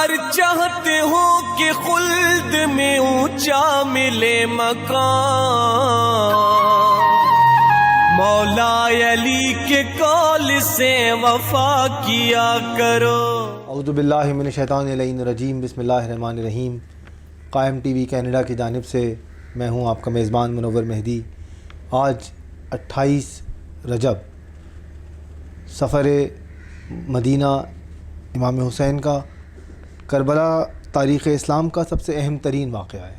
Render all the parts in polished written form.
اگر چاہتے ہو کہ خلد میں اونچا ملے مقام، مولا علی کے قول سے وفا کیا کرو۔ اعوذ باللہ من الشیطان الرجیم، بسم اللہ الرحمن الرحیم۔ قائم ٹی وی کینیڈا کی جانب سے میں ہوں آپ کا میزبان منور مہدی۔ آج 28 رجب سفر مدینہ امام حسین کا، کربلا تاریخ اسلام کا سب سے اہم ترین واقعہ ہے،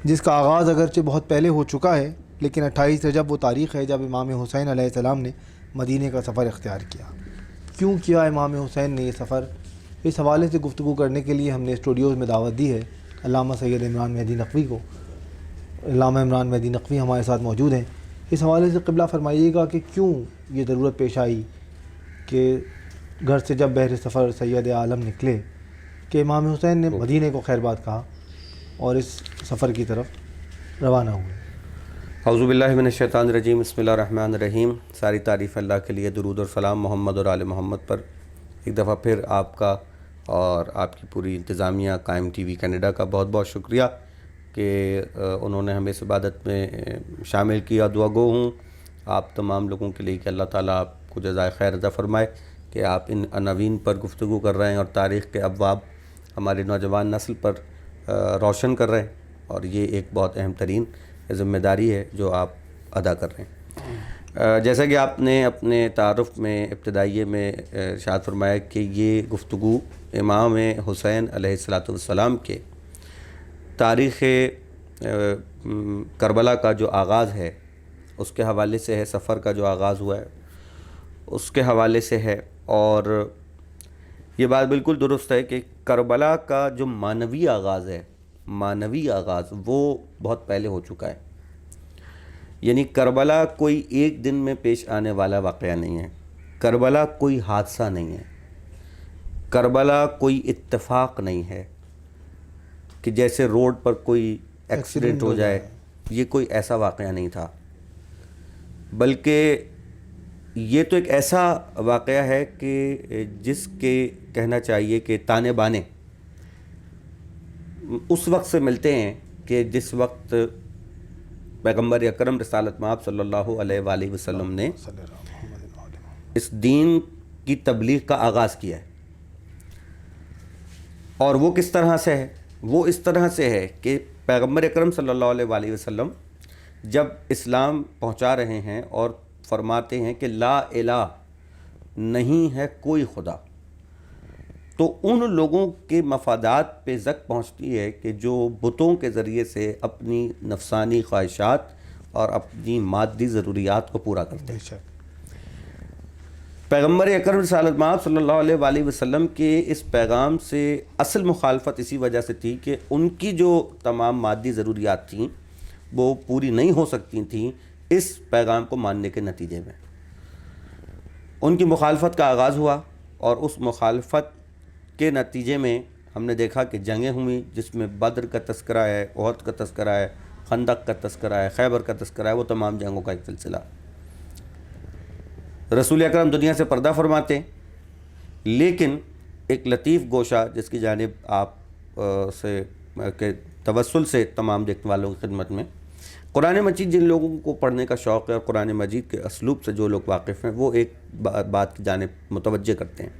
جس کا آغاز اگرچہ بہت پہلے ہو چکا ہے، لیکن 28 رجب وہ تاریخ ہے جب امام حسین علیہ السلام نے مدینہ کا سفر اختیار کیا۔ کیوں کیا امام حسین نے یہ سفر؟ اس حوالے سے گفتگو کرنے کے لیے ہم نے اسٹوڈیوز میں دعوت دی ہے علامہ سید عمران مہدی نقوی کو۔ علامہ عمران مہدی نقوی ہمارے ساتھ موجود ہیں۔ اس حوالے سے قبلہ فرمائیے گا کہ کیوں یہ ضرورت پیش آئی کہ گھر سے جب بحر سفر سید عالم نکلے کہ امام حسین نے مدینہ کو خیر بات کہا اور اس سفر کی طرف روانہ ہوئے۔ اعوذ باللہ من الشیطان الرجیم، بسم اللہ الرحمن الرحیم۔ ساری تعریف اللہ کے لیے، درود اور سلام محمد اور آل محمد پر۔ ایک دفعہ پھر آپ کا اور آپ کی پوری انتظامیہ قائم ٹی وی کینیڈا کا بہت بہت شکریہ کہ انہوں نے ہمیں اس عبادت میں شامل کیا۔ دعا گو ہوں آپ تمام لوگوں کے لیے کہ اللہ تعالیٰ آپ کو جزائے خیر عطا فرمائے کہ آپ ان عناوین پر گفتگو کر رہے ہیں اور تاریخ کے ابواب ہمارے نوجوان نسل پر روشن کر رہے ہیں، اور یہ ایک بہت اہم ترین ذمہ داری ہے جو آپ ادا کر رہے ہیں۔ جیسا کہ آپ نے اپنے تعارف میں ابتدائیے میں ارشاد فرمایا کہ یہ گفتگو امام حسین علیہ السلام کے تاریخ کربلا کا جو آغاز ہے اس کے حوالے سے ہے، سفر کا جو آغاز ہوا ہے اس کے حوالے سے ہے، اور یہ بات بالکل درست ہے کہ کربلا کا جو معنوی آغاز ہے، معنوی آغاز وہ بہت پہلے ہو چکا ہے۔ یعنی کربلا کوئی ایک دن میں پیش آنے والا واقعہ نہیں ہے، کربلا کوئی حادثہ نہیں ہے، کربلا کوئی اتفاق نہیں ہے کہ جیسے روڈ پر کوئی ایکسیڈنٹ ہو جائے، یہ کوئی ایسا واقعہ نہیں تھا، بلکہ یہ تو ایک ایسا واقعہ ہے کہ جس کے کہنا چاہیے کہ تانے بانے اس وقت سے ملتے ہیں کہ جس وقت پیغمبر اکرم رسالت مآب صلی اللہ علیہ وآلہ وسلم نے اس دین کی تبلیغ کا آغاز کیا ہے۔ اور وہ کس طرح سے ہے؟ وہ اس طرح سے ہے کہ پیغمبر اکرم صلی اللہ علیہ وآلہ وسلم جب اسلام پہنچا رہے ہیں اور فرماتے ہیں کہ لا الہ نہیں ہے کوئی خدا، تو ان لوگوں کے مفادات پہ زک پہنچتی ہے کہ جو بتوں کے ذریعے سے اپنی نفسانی خواہشات اور اپنی مادی ضروریات کو پورا کرتے ہیں۔ پیغمبر اکرم رسالت مآب صلی اللہ علیہ وآلہ وسلم کے اس پیغام سے اصل مخالفت اسی وجہ سے تھی کہ ان کی جو تمام مادی ضروریات تھیں وہ پوری نہیں ہو سکتی تھیں اس پیغام کو ماننے کے نتیجے میں۔ ان کی مخالفت کا آغاز ہوا، اور اس مخالفت کے نتیجے میں ہم نے دیکھا کہ جنگیں ہوئیں، جس میں بدر کا تذکرہ ہے، احد کا تذکرہ ہے، خندق کا تذکرہ ہے، خیبر کا تذکرہ ہے، وہ تمام جنگوں کا ایک سلسلہ۔ رسول اکرم دنیا سے پردہ فرماتے ہیں، لیکن ایک لطیف گوشہ جس کی جانب آپ سے کے توسل سے تمام دیکھنے والوں کی خدمت میں، قرآن مجید جن لوگوں کو پڑھنے کا شوق ہے اور قرآن مجید کے اسلوب سے جو لوگ واقف ہیں، وہ ایک بات کی جانب متوجہ کرتے ہیں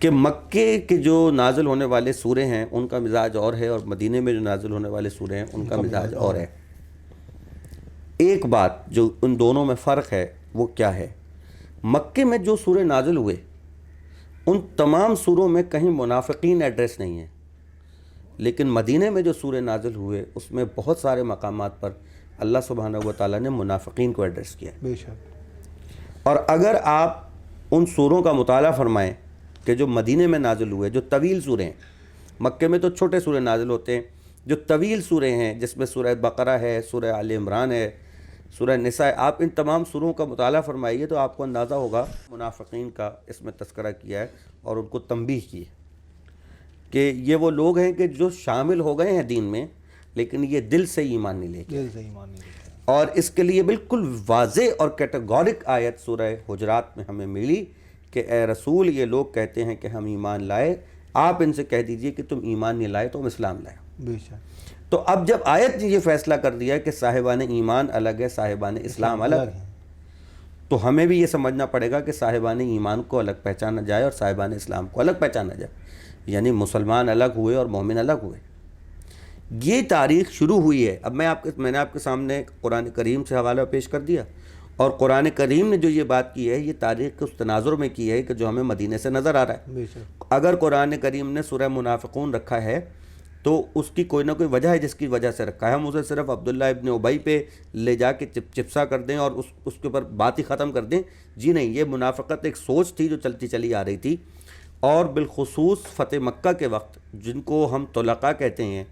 کہ مکے کے جو نازل ہونے والے سورے ہیں ان کا مزاج اور ہے، اور مدینے میں جو نازل ہونے والے سورے ہیں ان کا مزاج اور ہے۔ ایک بات جو ان دونوں میں فرق ہے وہ کیا ہے؟ مکے میں جو سورے نازل ہوئے ان تمام سوروں میں کہیں منافقین ایڈریس نہیں ہیں، لیکن مدینے میں جو سورے نازل ہوئے اس میں بہت سارے مقامات پر اللہ سبحانہ و تعالیٰ نے منافقین کو ایڈریس کیا۔ بے شک۔ اور اگر آپ ان سوروں کا مطالعہ فرمائیں کہ جو مدینے میں نازل ہوئے، جو طویل سورے ہیں، مکے میں تو چھوٹے سورے نازل ہوتے ہیں، جو طویل سورے ہیں جس میں سورہ بقرہ ہے، سورہ آل عمران ہے، سورہ نساء ہے، آپ ان تمام سوروں کا مطالعہ فرمائیے تو آپ کو اندازہ ہوگا منافقین کا اس میں تذکرہ کیا ہے اور ان کو تنبیہ کی ہے کہ یہ وہ لوگ ہیں کہ جو شامل ہو گئے ہیں دین میں، لیکن یہ دل سے ایمان نہیں لے کے۔ اور اس کے لیے بالکل واضح اور کیٹیگورک آیت سورہ حجرات میں ہمیں ملی کہ اے رسول، یہ لوگ کہتے ہیں کہ ہم ایمان لائے آپ ان سے کہہ دیجئے کہ تم ایمان نہیں لائے تو ہم اسلام لائے. بے شک. تو اب جب آیت نے یہ فیصلہ کر دیا کہ صاحبان ایمان الگ ہے، صاحبان اسلام الگ ہے، تو ہمیں بھی یہ سمجھنا پڑے گا کہ صاحبان ایمان کو الگ پہچانا جائے اور صاحبان اسلام کو الگ پہچانا جائے. یعنی مسلمان الگ ہوئے اور مومن الگ ہوئے. یہ تاریخ شروع ہوئی ہے. اب میں نے آپ کے سامنے قرآن کریم سے حوالہ پیش کر دیا، اور قرآن کریم نے جو یہ بات کی ہے یہ تاریخ کے اس تناظر میں کی ہے کہ جو ہمیں مدینے سے نظر آ رہا ہے. بے شک. اگر قرآن کریم نے سورہ منافقون رکھا ہے تو اس کی کوئی نہ کوئی وجہ ہے جس کی وجہ سے رکھا ہے. ہم اسے صرف عبداللہ ابن ابی پہ لے جا کے چپسا کر دیں اور اس کے اوپر بات ہی ختم کر دیں؟ جی نہیں، یہ منافقت ایک سوچ تھی جو چلتی چلی آ رہی تھی. اور بالخصوص فتح مکہ کے وقت جن کو ہم طلقاء کہتے ہیں،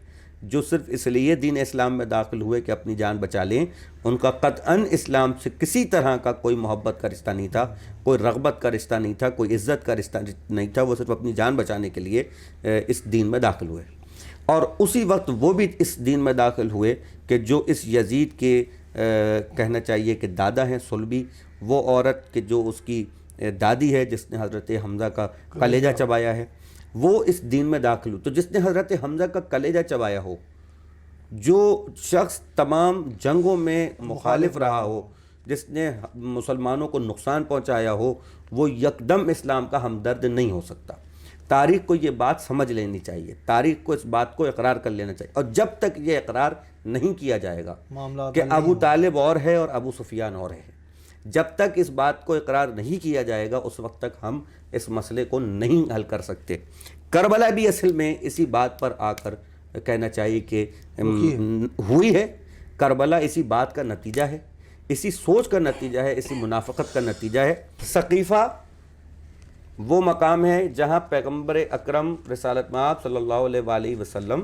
جو صرف اس لیے دین اسلام میں داخل ہوئے کہ اپنی جان بچا لیں، ان کا قطعاً اسلام سے کسی طرح کا کوئی محبت کا رشتہ نہیں تھا، کوئی رغبت کا رشتہ نہیں تھا، کوئی عزت کا رشتہ نہیں تھا. وہ صرف اپنی جان بچانے کے لیے اس دین میں داخل ہوئے. اور اسی وقت وہ بھی اس دین میں داخل ہوئے کہ جو اس یزید کے کہنا چاہیے کہ دادا ہیں صلبی، وہ عورت کہ جو اس کی دادی ہے جس نے حضرت حمزہ کا کلیجہ چبایا ہے، وہ اس دین میں داخل ہوئی. تو جس نے حضرت حمزہ کا کلیجہ چبایا ہو، جو شخص تمام جنگوں میں مخالف رہا ہو، جس نے مسلمانوں کو نقصان پہنچایا ہو، وہ یکدم اسلام کا ہمدرد نہیں ہو سکتا. تاریخ کو یہ بات سمجھ لینی چاہیے، تاریخ کو اس بات کو اقرار کر لینا چاہیے. اور جب تک یہ اقرار نہیں کیا جائے گا کہ ابو طالب اور ہے اور ابو سفیان اور ہے، جب تک اس بات کو اقرار نہیں کیا جائے گا اس وقت تک ہم اس مسئلے کو نہیں حل کر سکتے. کربلا بھی اصل میں اسی بات پر آ کر کہنا چاہیے کہ ہوئی ہے. کربلا اسی بات کا نتیجہ ہے، اسی سوچ کا نتیجہ ہے، اسی منافقت کا نتیجہ ہے. ثقیفہ وہ مقام ہے جہاں پیغمبر اکرم رسالت مآب صلی اللہ علیہ وآلہ وسلم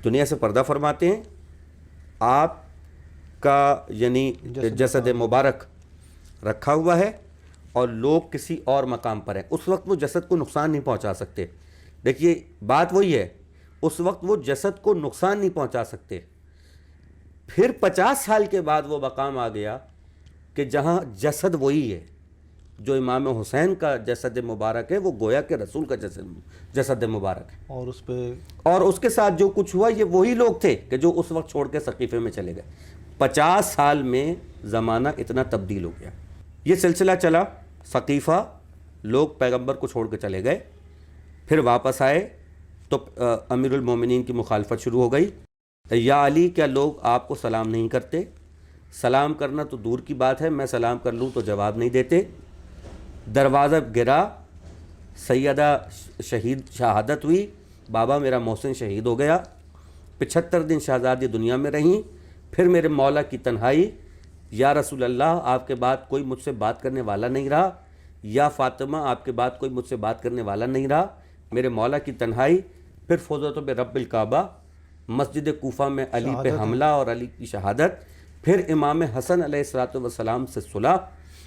دنیا سے پردہ فرماتے ہیں. آپ کا یعنی جسد مبارک رکھا ہوا ہے اور لوگ کسی اور مقام پر ہیں. اس وقت وہ جسد کو نقصان نہیں پہنچا سکتے. دیکھیے بات وہی ہے، اس وقت وہ جسد کو نقصان نہیں پہنچا سکتے. پھر 50 سال کے بعد وہ مقام آ گیا کہ جہاں جسد وہی ہے، جو امام حسین کا جسد مبارک ہے وہ گویا کہ رسول کا جسد مبارک ہے. اور اس کے ساتھ جو کچھ ہوا یہ وہی لوگ تھے کہ جو اس وقت چھوڑ کے ثقیفے میں چلے گئے. 50 سال میں زمانہ اتنا تبدیل ہو گیا. یہ سلسلہ چلا، ثقیفہ لوگ پیغمبر کو چھوڑ کے چلے گئے، پھر واپس آئے تو امیر المومنین کی مخالفت شروع ہو گئی. یا علی کیا لوگ آپ کو سلام نہیں کرتے؟ سلام کرنا تو دور کی بات ہے، میں سلام کر لوں تو جواب نہیں دیتے. دروازہ گرا، سیدہ شہادت ہوئی، بابا میرا محسن شہید ہو گیا. 75 دن شہزادی دنیا میں رہیں. پھر میرے مولا کی تنہائی، یا رسول اللہ آپ کے بعد کوئی مجھ سے بات کرنے والا نہیں رہا، یا فاطمہ آپ کے بعد کوئی مجھ سے بات کرنے والا نہیں رہا. میرے مولا کی تنہائی، پھر فوزت برب الکعبہ، مسجد کوفہ میں علی پہ حملہ اور علی کی شہادت، پھر امام حسن علیہ السلام سے صلح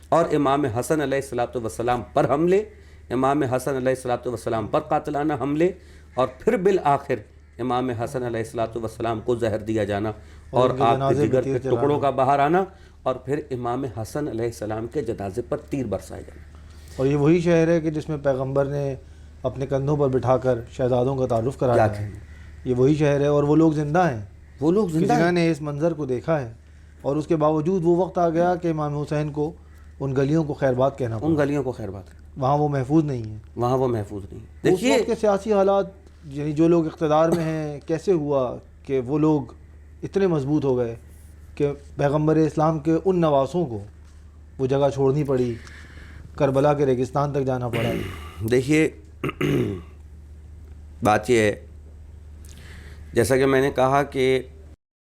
اور امام حسن علیہ السلام پر حملے، امام حسن علیہ السلام پر قاتلانہ حملے، اور پھر بالآخر امام حسن علیہ السلام کو زہر دیا جانا اور آپ کے جگر کے ٹکڑوں کا باہر آنا، اور پھر امام حسن علیہ السلام کے جنازے پر تیر برسائے جانا. اور یہ وہی شہر ہے کہ جس میں پیغمبر نے اپنے کندھوں پر بٹھا کر شہزادوں کا تعارف کرایا ہے. یہ وہی شہر ہے اور وہ لوگ زندہ ہیں، وہ لوگ زندہ جنہوں نے اس منظر کو دیکھا ہے. اور اس کے باوجود وہ وقت آ گیا کہ امام حسین کو ان گلیوں کو خیر بات کہنا پڑا. ان گلیوں کو خیر بات، وہاں وہ محفوظ نہیں ہے، وہاں وہ محفوظ نہیں. دیکھیے اس وقت کے سیاسی حالات، یعنی جو لوگ اقتدار میں ہیں، کیسے ہوا کہ وہ لوگ اتنے مضبوط ہو گئے کہ پیغمبر اسلام کے ان نواسوں کو وہ جگہ چھوڑنی پڑی، کربلا کے ریگستان تک جانا پڑا. دیکھیے بات یہ ہے، جیسا کہ میں نے کہا کہ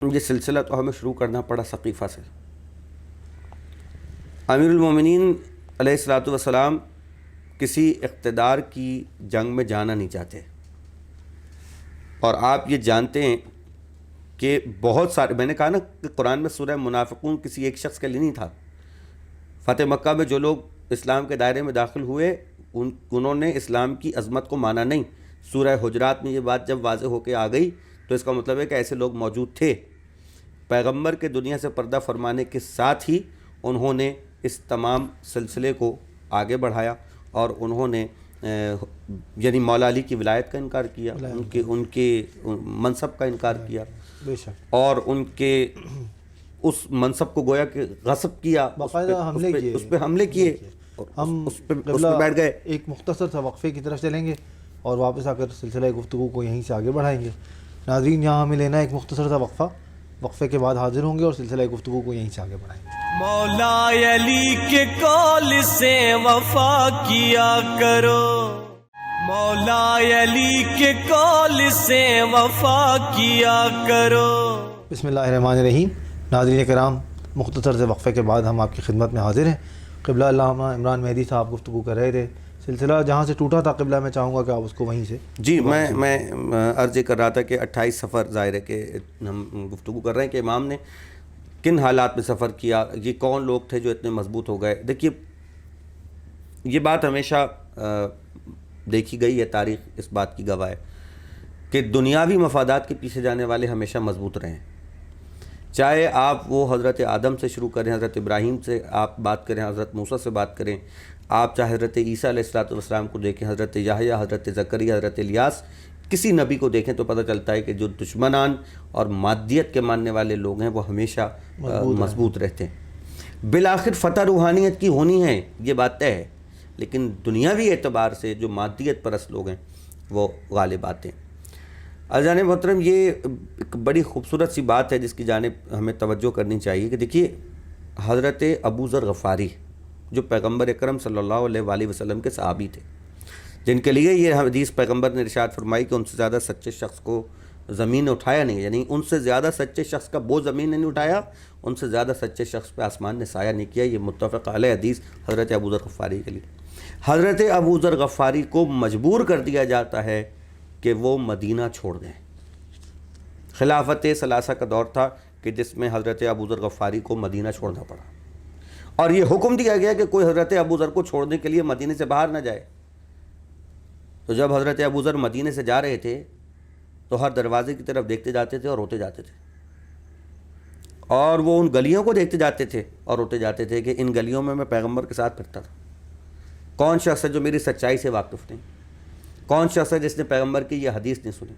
یہ سلسلہ تو ہمیں شروع کرنا پڑا ثقیفہ سے. امیر المومنین علیہ السلام کسی اقتدار کی جنگ میں جانا نہیں چاہتے، اور آپ یہ جانتے ہیں کہ بہت سارے، میں نے کہا نا کہ قرآن میں سورہ منافقون کسی ایک شخص کے لیے نہیں تھا. فتح مکہ میں جو لوگ اسلام کے دائرے میں داخل ہوئے انہوں نے اسلام کی عظمت کو مانا نہیں. سورہ حجرات میں یہ بات جب واضح ہو کے آ گئی تو اس کا مطلب ہے کہ ایسے لوگ موجود تھے. پیغمبر کے دنیا سے پردہ فرمانے کے ساتھ ہی انہوں نے اس تمام سلسلے کو آگے بڑھایا اور انہوں نے یعنی مولا علی کی ولایت کا انکار کیا، ان کے منصب کا انکار کیا، بے شک، اور ان کے اس منصب کو گویا کہ غصب کیا، باقاعدہ حملے کیے، اس پہ حملے کیے، ہم اس پہ بیٹھ گئے۔ ایک مختصر سا وقفے کی طرف چلیں گے اور واپس آ کر سلسلہ گفتگو کو یہیں سے آگے بڑھائیں گے۔ ناظرین، یہاں ہمیں لینا ہے ایک مختصر سا وقفہ، وقفے کے بعد حاضر ہوں گے اور سلسلہ گفتگو کو یہیں سے آگے بڑھائیں گے۔ مولا علی کے قول سے وفا کیا کرو، مولا علی کے قول سے وفا کیا کرو۔ بسم اللہ الرحمن الرحیم۔ ناظرین کرام، مختصر سے وقفے کے بعد ہم آپ کی خدمت میں حاضر ہیں۔ قبلہ علامہ عمران مہدی صاحب گفتگو کر رہے تھے، سلسلہ جہاں سے ٹوٹا تھا قبلہ، میں چاہوں گا کہ آپ اس کو وہیں سے۔ جی، میں عرض کر رہا تھا کہ 28 سفر ظاہر ہے کہ ہم گفتگو کر رہے ہیں کہ امام نے کن حالات میں سفر کیا، یہ کون لوگ تھے جو اتنے مضبوط ہو گئے۔ دیکھیے، یہ بات ہمیشہ دیکھی گئی ہے، تاریخ اس بات کی گواہ ہے کہ دنیاوی مفادات کے پیچھے جانے والے ہمیشہ مضبوط رہے ہیں۔ چاہے آپ وہ حضرت آدم سے شروع کریں، حضرت ابراہیم سے آپ بات کریں، حضرت موسیٰ سے بات کریں، آپ چاہے حضرت عیسیٰ علیہ السلام کو دیکھیں، حضرت یحییٰ، حضرت زکریا، حضرت الیاس، کسی نبی کو دیکھیں تو پتہ چلتا ہے کہ جو دشمنان اور مادیت کے ماننے والے لوگ ہیں وہ ہمیشہ مضبوط رہتے ہیں۔ بالآخر فتح روحانیت کی ہونی ہے، یہ بات طے ہے، لیکن دنیاوی اعتبار سے جو مادیت پرست لوگ ہیں وہ غالب آتے ہیں۔ عزیزان محترم، یہ ایک بڑی خوبصورت سی بات ہے جس کی جانب ہمیں توجہ کرنی چاہیے کہ دیکھیے، حضرت ابو ذر غفاری جو پیغمبر اکرم صلی اللہ علیہ وآلہ وسلم کے صحابی تھے، جن کے لیے یہ حدیث پیغمبر نے ارشاد فرمائی کہ ان سے زیادہ سچے شخص کو زمین نے اٹھایا نہیں، یعنی ان سے زیادہ سچے شخص کا بوجھ زمین نے نہیں اٹھایا، ان سے زیادہ سچے شخص پہ آسمان نے سایہ نہیں کیا۔ یہ متفق علیہ حدیث حضرت ابو ذر غفاری کے لیے۔ حضرت ابو ذر غفاری کو مجبور کر دیا جاتا ہے کہ وہ مدینہ چھوڑ دیں۔ خلافت ثلاثہ کا دور تھا کہ جس میں حضرت ابو ذر غفاری کو مدینہ چھوڑنا پڑا، اور یہ حکم دیا گیا کہ کوئی حضرت ابو ذر کو چھوڑنے کے لیے مدینے سے باہر نہ جائے۔ تو جب حضرت ابو ذر مدینے سے جا رہے تھے تو ہر دروازے کی طرف دیکھتے جاتے تھے اور روتے جاتے تھے، اور وہ ان گلیوں کو دیکھتے جاتے تھے اور روتے جاتے تھے کہ ان گلیوں میں پیغمبر کے ساتھ پھرتا تھا۔ کون شخص ہے جو میری سچائی سے واقف نہیں؟ کون شخص ہے جس نے پیغمبر کی یہ حدیث نہیں سنی؟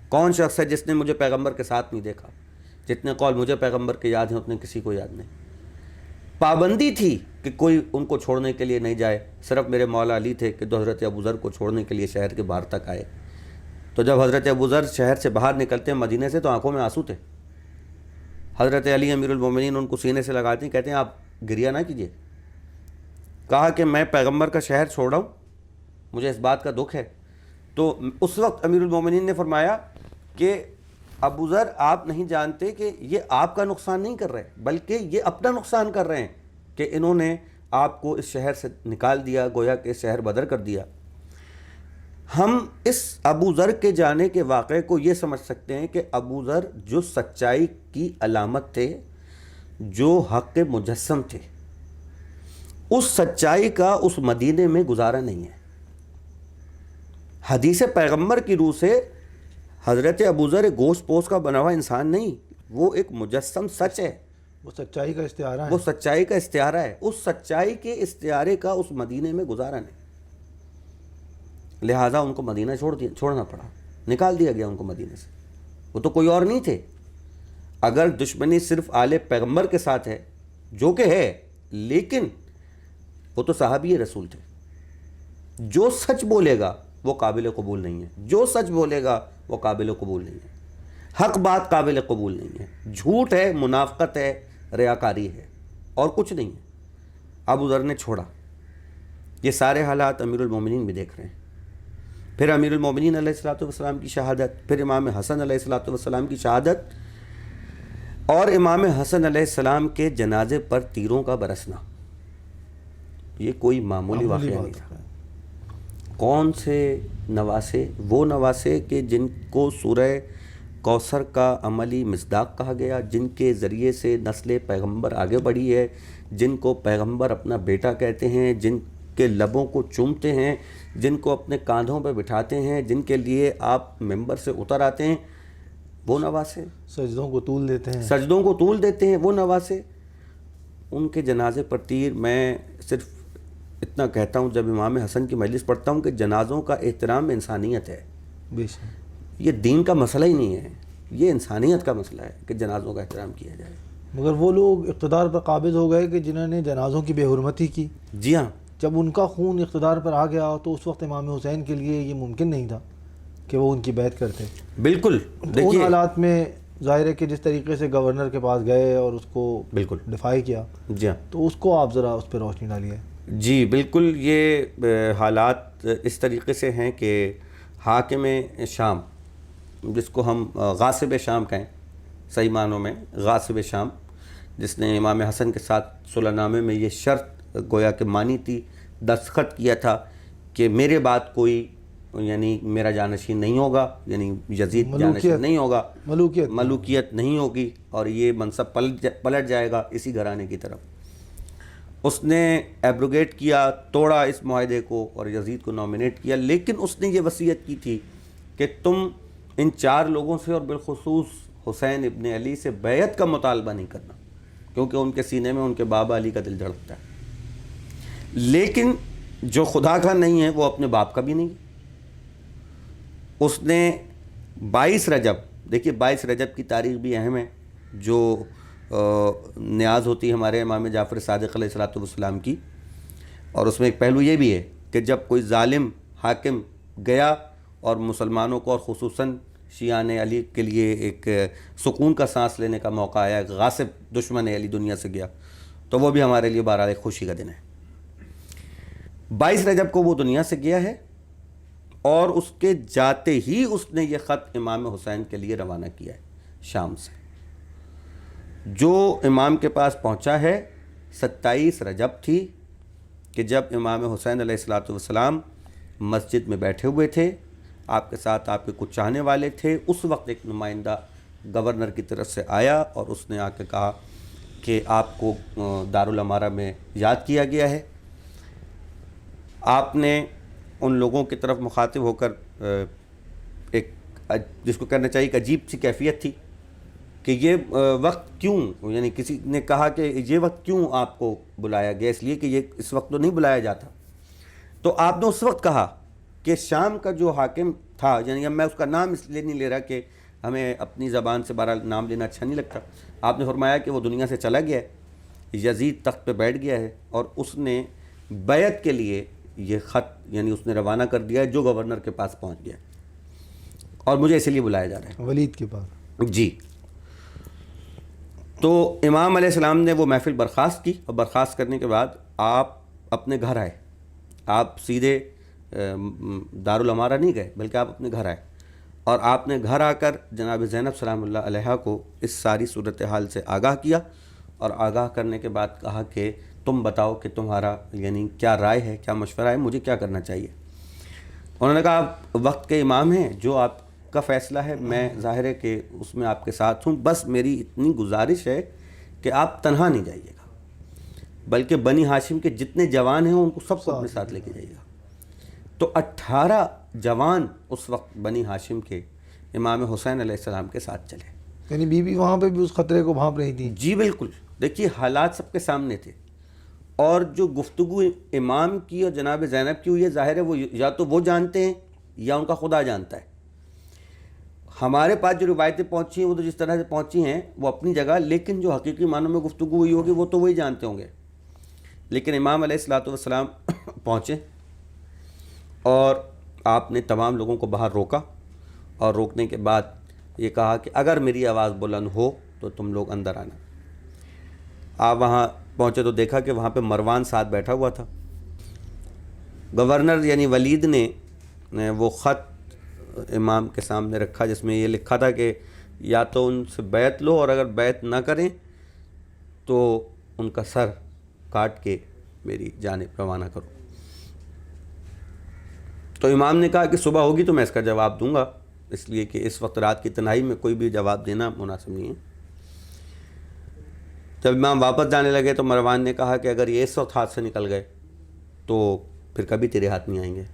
کون شخص ہے جس نے مجھے پیغمبر کے ساتھ نہیں دیکھا؟ جتنے قول مجھے پیغمبر کے یاد ہیں اتنے کسی کو یاد نہیں۔ پابندی تھی کہ کوئی ان کو چھوڑنے کے لیے نہیں جائے، صرف میرے مولا علی تھے کہ جو حضرت ابو ذر کو چھوڑنے کے لیے شہر کے باہر تک آئے۔ تو جب حضرت ابو ذر شہر سے باہر نکلتے ہیں مدینے سے تو آنکھوں میں آنسو تھے۔ حضرت علی امیر المومنین ان کو سینے سے لگاتے ہیں، کہتے ہیں آپ گریہ نہ کیجیے۔ کہا کہ میں پیغمبر کا شہر چھوڑ رہا ہوں، مجھے اس بات کا دکھ ہے۔ تو اس وقت امیر المومنین نے فرمایا کہ ابو ذر، آپ نہیں جانتے کہ یہ آپ کا نقصان نہیں کر رہے بلکہ یہ اپنا نقصان کر رہے ہیں کہ انہوں نے آپ کو اس شہر سے نکال دیا، گویا کہ شہر بدر کر دیا۔ ہم اس ابو ذر کے جانے کے واقعے کو یہ سمجھ سکتے ہیں کہ ابو ذر جو سچائی کی علامت تھے، جو حق کے مجسم تھے، اس سچائی کا اس مدینے میں گزارا نہیں ہے۔ حدیث پیغمبر کی روح سے حضرت ابو ذر ایک گوشت پوش کا بنا ہوا انسان نہیں، وہ ایک مجسم سچ ہے، وہ سچائی کا استعارہ ہے، وہ سچائی کا استعارہ ہے۔ اس سچائی کے استعارے کا اس مدینے میں گزارا نہیں، لہٰذا ان کو مدینہ چھوڑنا پڑا، نکال دیا گیا ان کو مدینے سے۔ وہ تو کوئی اور نہیں تھے۔ اگر دشمنی صرف آل پیغمبر کے ساتھ ہے، جو کہ ہے، لیکن وہ تو صحابی رسول تھے۔ جو سچ بولے گا وہ قابل قبول نہیں ہے، جو سچ بولے گا وہ قابل قبول نہیں ہے، حق بات قابل قبول نہیں ہے، جھوٹ ہے، منافقت ہے، ریاکاری ہے، اور کچھ نہیں ہے۔ ابو ذر نے چھوڑا۔ یہ سارے حالات امیر المومنین بھی دیکھ رہے ہیں۔ پھر امیر المومنین علیہ الصلوۃ والسلام کی شہادت، پھر امام حسن علیہ الصلوۃ والسلام کی شہادت، اور امام حسن علیہ السلام کے جنازے پر تیروں کا برسنا، یہ کوئی معمولی واقعہ نہیں تھا۔ کون سے نواسے؟ وہ نواسے کہ جن کو سورہ کوثر کا عملی مصداق کہا گیا، جن کے ذریعے سے نسل پیغمبر آگے بڑھی ہے، جن کو پیغمبر اپنا بیٹا کہتے ہیں، جن کے لبوں کو چومتے ہیں، جن کو اپنے کاندھوں پہ بٹھاتے ہیں، جن کے لیے آپ ممبر سے اتر آتے ہیں، وہ نواسے سجدوں کو طول دیتے ہیں، سجدوں کو طول دیتے ہیں، وہ نواسے، ان کے جنازے پر تیر۔ میں صرف اتنا کہتا ہوں جب امام حسن کی مجلس پڑھتا ہوں کہ جنازوں کا احترام انسانیت ہے. بے شک. یہ دین کا مسئلہ ہی نہیں ہے, یہ انسانیت کا مسئلہ ہے کہ جنازوں کا احترام کیا جائے. مگر وہ لوگ اقتدار پر قابض ہو گئے کہ جنہوں نے جنازوں کی بے حرمتی کی. جی ہاں, جب ان کا خون اقتدار پر آ گیا تو اس وقت امام حسین کے لیے یہ ممکن نہیں تھا کہ وہ ان کی بیعت کرتے. بالکل. تو ان حالات میں ظاہر ہے کہ جس طریقے سے گورنر کے پاس گئے اور اس کو بالکل دفاع کیا, جی ہاں, تو اس کو آپ ذرا اس پہ روشنی ڈالیے. جی بالکل. یہ حالات اس طریقے سے ہیں کہ حاکم شام, جس کو ہم غاصب شام کہیں صحیح معنوں میں, غاصب شام, جس نے امام حسن کے ساتھ صلح نامے میں یہ شرط گویا کہ مانی تھی, دستخط کیا تھا کہ میرے بعد کوئی یعنی میرا جانشین نہیں ہوگا, یعنی یزید جانشین نہیں ہوگا, ملوکیت نہیں ہوگی, اور یہ منصب پلٹ جائے گا اسی گھرانے کی طرف. اس نے ایبروگیٹ کیا, توڑا اس معاہدے کو اور یزید کو نامنیٹ کیا, لیکن اس نے یہ وصیت کی تھی کہ تم ان 4 لوگوں سے اور بالخصوص حسین ابن علی سے بیعت کا مطالبہ نہیں کرنا, کیونکہ ان کے سینے میں ان کے بابا علی کا دل دھڑکتا ہے. لیکن جو خدا کا نہیں ہے وہ اپنے باپ کا بھی نہیں. اس نے 22 رجب, دیکھیے 22 رجب کی تاریخ بھی اہم ہے, جو نیاز ہوتی ہے ہمارے امام جعفر صادق علیہ الصلوۃ والسلام کی, اور اس میں ایک پہلو یہ بھی ہے کہ جب کوئی ظالم حاکم گیا اور مسلمانوں کو اور خصوصاً شیعان علی کے لیے ایک سکون کا سانس لینے کا موقع آیا, ایک غاصب دشمن علی دنیا سے گیا, تو وہ بھی ہمارے لیے بہرحال ایک خوشی کا دن ہے. 22 رجب کو وہ دنیا سے گیا ہے, اور اس کے جاتے ہی اس نے یہ خط امام حسین کے لیے روانہ کیا ہے شام سے, جو امام کے پاس پہنچا ہے 27 رجب تھی, کہ جب امام حسین علیہ الصلوۃ والسلام مسجد میں بیٹھے ہوئے تھے, آپ کے ساتھ آپ کے کچھ چاہنے والے تھے. اس وقت ایک نمائندہ گورنر کی طرف سے آیا اور اس نے آ کے کہا کہ آپ کو دارالامارہ میں یاد کیا گیا ہے. آپ نے ان لوگوں کی طرف مخاطب ہو کر ایک جس کو کہنا چاہیے ایک عجیب سی کیفیت تھی کہ یہ وقت کیوں, یعنی کسی نے کہا کہ یہ وقت کیوں آپ کو بلایا گیا, اس لیے کہ یہ اس وقت تو نہیں بلایا جاتا. تو آپ نے اس وقت کہا کہ شام کا جو حاکم تھا, یعنی اب میں اس کا نام اس لیے نہیں لے رہا کہ ہمیں اپنی زبان سے بہرحال نام لینا اچھا نہیں لگتا, آپ نے فرمایا کہ وہ دنیا سے چلا گیا ہے, یزید تخت پہ بیٹھ گیا ہے, اور اس نے بیعت کے لیے یہ خط یعنی اس نے روانہ کر دیا ہے جو گورنر کے پاس پہنچ گیا, اور مجھے اسی لیے بلایا جا رہا ہے ولید کے پاس. جی. تو امام علیہ السلام نے وہ محفل برخاست کی, اور برخاست کرنے کے بعد آپ اپنے گھر آئے. آپ سیدھے دارالامارہ نہیں گئے, بلکہ آپ اپنے گھر آئے, اور آپ نے گھر آ کر جناب زینب سلام اللہ علیہا کو اس ساری صورتحال سے آگاہ کیا, اور آگاہ کرنے کے بعد کہا کہ تم بتاؤ کہ تمہارا یعنی کیا رائے ہے, کیا مشورہ ہے, مجھے کیا کرنا چاہیے. انہوں نے کہا آپ وقت کے امام ہیں, جو آپ کا فیصلہ ہے میں ظاہر ہے کہ اس میں آپ کے ساتھ ہوں, بس میری اتنی گزارش ہے کہ آپ تنہا نہیں جائیے گا, بلکہ بنی ہاشم کے جتنے جوان ہیں ان کو سب کو اپنے ساتھ لے کے جائیے گا. تو 18 جوان اس وقت بنی ہاشم کے امام حسین علیہ السلام کے ساتھ چلے. یعنی بی بی وہاں پہ بھی اس خطرے کو بھانپ رہی تھی. جی بالکل. دیکھیے حالات سب کے سامنے تھے, اور جو گفتگو امام کی اور جناب زینب کی ہوئی ہے, ظاہر ہے وہ یا تو وہ جانتے ہیں یا ان کا خدا جانتا ہے. ہمارے پاس جو روایتیں پہنچی ہیں وہ تو جس طرح سے پہنچی ہیں وہ اپنی جگہ, لیکن جو حقیقی معنوں میں گفتگو ہوئی ہوگی وہ تو وہی جانتے ہوں گے. لیکن امام علیہ الصلوۃ والسلام پہنچے, اور آپ نے تمام لوگوں کو باہر روکا, اور روکنے کے بعد یہ کہا کہ اگر میری آواز بلند ہو تو تم لوگ اندر آنا. آپ وہاں پہنچے تو دیکھا کہ وہاں پہ مروان ساتھ بیٹھا ہوا تھا. گورنر یعنی ولید نے وہ خط امام کے سامنے رکھا جس میں یہ لکھا تھا کہ یا تو ان سے بیعت لو, اور اگر بیعت نہ کریں تو ان کا سر کاٹ کے میری جانب روانہ کرو. تو امام نے کہا کہ صبح ہوگی تو میں اس کا جواب دوں گا, اس لیے کہ اس وقت رات کی تنہائی میں کوئی بھی جواب دینا مناسب نہیں ہے. جب امام واپس جانے لگے تو مروان نے کہا کہ اگر یہ اس وقت ہاتھ سے نکل گئے تو پھر کبھی تیرے ہاتھ نہیں آئیں گے.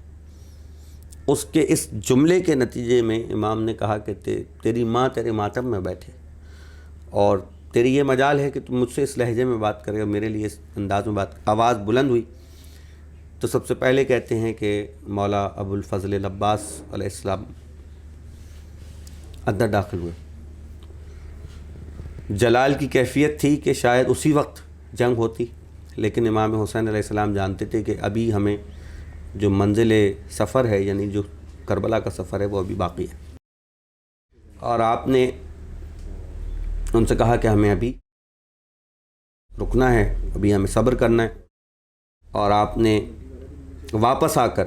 اس کے اس جملے کے نتیجے میں امام نے کہا کہ تیری ماں تیرے ماتم میں بیٹھے, اور تیری یہ مجال ہے کہ تم مجھ سے اس لہجے میں بات کرے, اور میرے لیے اس انداز میں بات. آواز بلند ہوئی, تو سب سے پہلے کہتے ہیں کہ مولا ابو الفضل العباس علیہ السلام اندر داخل ہوئے. جلال کی کیفیت تھی کہ شاید اسی وقت جنگ ہوتی، لیکن امام حسین علیہ السلام جانتے تھے کہ ابھی ہمیں جو منزل سفر ہے، یعنی جو کربلا کا سفر ہے، وہ ابھی باقی ہے. اور آپ نے ان سے کہا کہ ہمیں ابھی رکنا ہے، ابھی ہمیں صبر کرنا ہے. اور آپ نے واپس آ کر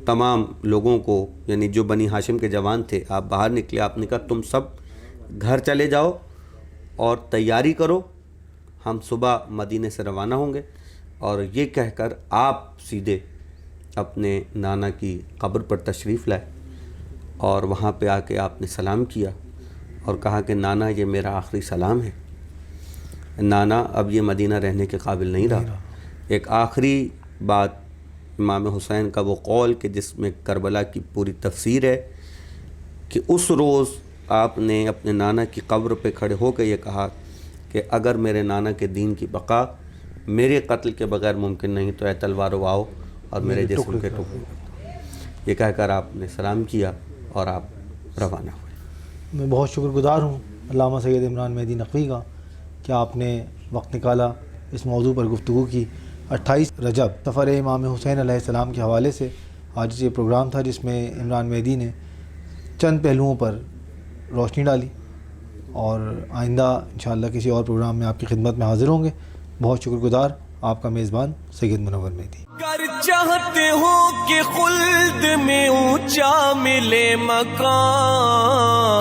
تمام لوگوں کو، یعنی جو بنی ہاشم کے جوان تھے، آپ باہر نکلے. آپ نے کہا تم سب گھر چلے جاؤ اور تیاری کرو، ہم صبح مدینے سے روانہ ہوں گے. اور یہ کہہ کر آپ سیدھے اپنے نانا کی قبر پر تشریف لائے اور وہاں پہ آ کے آپ نے سلام کیا اور کہا کہ نانا یہ میرا آخری سلام ہے. نانا اب یہ مدینہ رہنے کے قابل نہیں رہا. ایک آخری بات امام حسین کا وہ قول کہ جس میں کربلا کی پوری تفسیر ہے، کہ اس روز آپ نے اپنے نانا کی قبر پہ کھڑے ہو کے یہ کہا کہ اگر میرے نانا کے دین کی بقا میرے قتل کے بغیر ممکن نہیں تو اے تلوارو آؤ اور میرے جسم کے ٹکڑے کر دو. یہ کہہ کر آپ نے سلام کیا اور آپ روانہ ہوئے. میں بہت شکر گزار ہوں علامہ سید عمران مہدی نقوی کا کہ آپ نے وقت نکالا اس موضوع پر گفتگو کی. 28 رجب سفر امام حسین علیہ السلام کے حوالے سے آج یہ پروگرام تھا جس میں عمران مہدی نے چند پہلوؤں پر روشنی ڈالی، اور آئندہ انشاءاللہ کسی اور پروگرام میں آپ کی خدمت میں حاضر ہوں گے. بہت شکر گزار آپ کا میزبان سید منور مہدی. گر چاہتے ہو کہ خلد میں اونچا ملے مقام،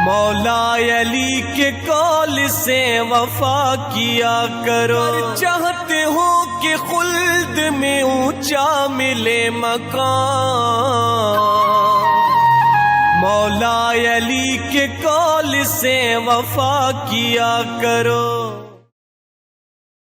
مولا علی کے قول سے وفا کیا کرو. گر چاہتے ہو کہ خلد میں اونچا ملے مقام، مولا علی کے قول سے وفا کیا کرو.